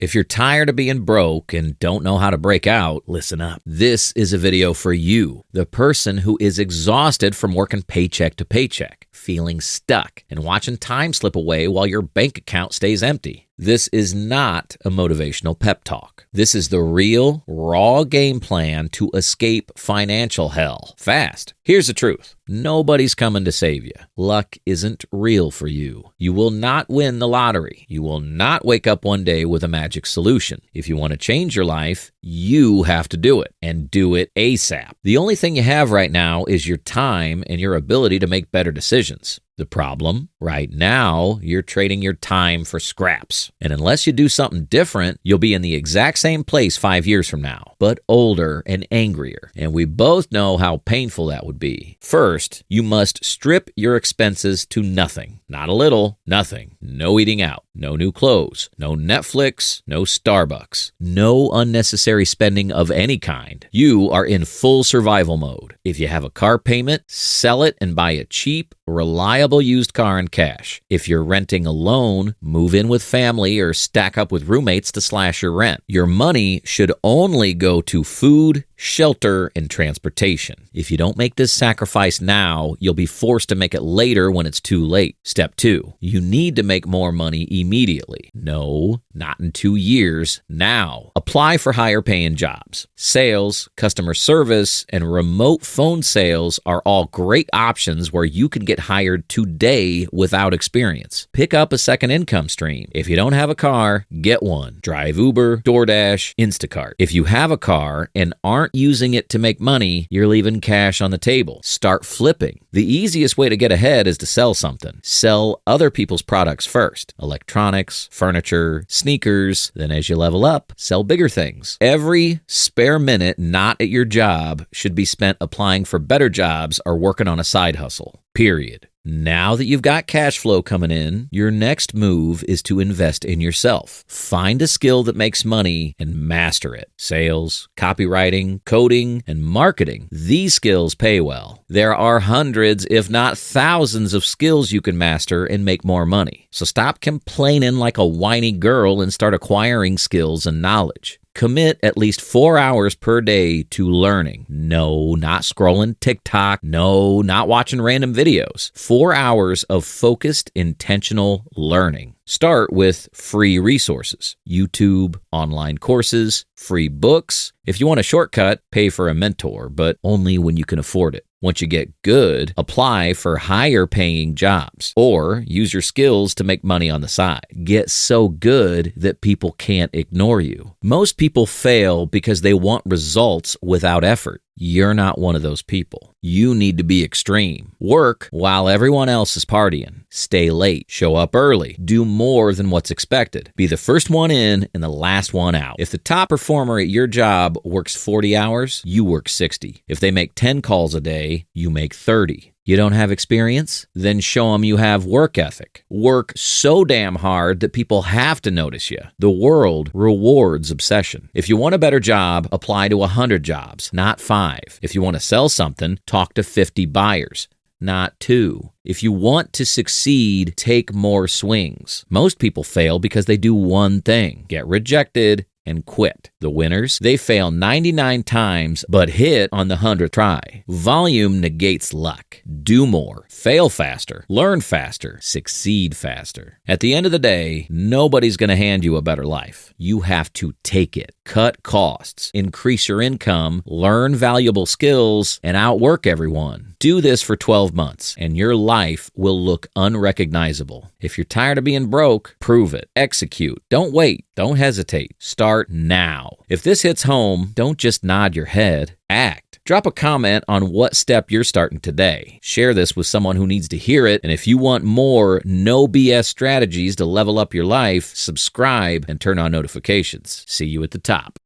If you're tired of being broke and don't know how to break out, listen up. This is a video for you, the person who is exhausted from working paycheck to paycheck, feeling stuck, and watching time slip away while your bank account stays empty. This is not a motivational pep talk. This is the real, raw game plan to escape financial hell fast. Here's the truth. Nobody's coming to save you. Luck isn't real for you. You will not win the lottery. You will not wake up one day with a magic solution. If you want to change your life, you have to do it, and do it ASAP. The only thing you have right now is your time and your ability to make better decisions. The problem, right now, you're trading your time for scraps. And unless you do something different, you'll be in the exact same place 5 years from now, but older and angrier. And we both know how painful that would be. First, you must strip your expenses to nothing. Not a little, nothing. No eating out, no new clothes, no Netflix, no Starbucks, no unnecessary spending of any kind. You are in full survival mode. If you have a car payment, sell it and buy a cheap, reliable used car in cash. If you're renting alone, move in with family or stack up with roommates to slash your rent. Your money should only go to food, shelter, and transportation. If you don't make this sacrifice now, you'll be forced to make it later when it's too late. Step 2, you need to make more money immediately. No, not in 2 years, now. Apply for higher paying jobs. Sales, customer service, and remote phone sales are all great options where you can get hired today without experience. Pick up a second income stream. If you don't have a car, get one. Drive Uber, DoorDash, Instacart. If you have a car and aren't using it to make money, you're leaving cash on the table. Start flipping. The easiest way to get ahead is to sell something. Sell other people's products first. Electronics, furniture, sneakers. Then as you level up, sell bigger things. Every spare minute not at your job should be spent applying for better jobs or working on a side hustle. Period. Now that you've got cash flow coming in, your next move is to invest in yourself. Find a skill that makes money and master it. Sales, copywriting, coding, and marketing. These skills pay well. There are hundreds, if not thousands, of skills you can master and make more money. So stop complaining like a whiny girl and start acquiring skills and knowledge. Commit at least 4 hours per day to learning. No, not scrolling TikTok. No, not watching random videos. 4 hours of focused, intentional learning. Start with free resources. YouTube, online courses, free books. If you want a shortcut, pay for a mentor, but only when you can afford it. Once you get good, apply for higher paying jobs or use your skills to make money on the side. Get so good that people can't ignore you. Most people fail because they want results without effort. You're not one of those people. You need to be extreme. Work while everyone else is partying. Stay late. Show up early. Do more than what's expected. Be the first one in and the last one out. If the top performer at your job works 40 hours, you work 60. If they make 10 calls a day, you make 30. You don't have experience? Then show them you have work ethic. Work so damn hard that people have to notice you. The world rewards obsession. If you want a better job, apply to 100 jobs, not 5. If you want to sell something, talk to 50 buyers, not 2. If you want to succeed, take more swings. Most people fail because they do one thing: get rejected and quit. The winners, they fail 99 times but hit on the 100th try. Volume negates luck. Do more. Fail faster. Learn faster. Succeed faster. At the end of the day, nobody's going to hand you a better life. You have to take it. Cut costs. Increase your income. Learn valuable skills and outwork everyone. Do this for 12 months and your life will look unrecognizable. If you're tired of being broke, prove it. Execute. Don't wait. Don't hesitate. Start now. If this hits home, don't just nod your head. Act. Drop a comment on what step you're starting today. Share this with someone who needs to hear it. And if you want more no BS strategies to level up your life, subscribe and turn on notifications. See you at the top.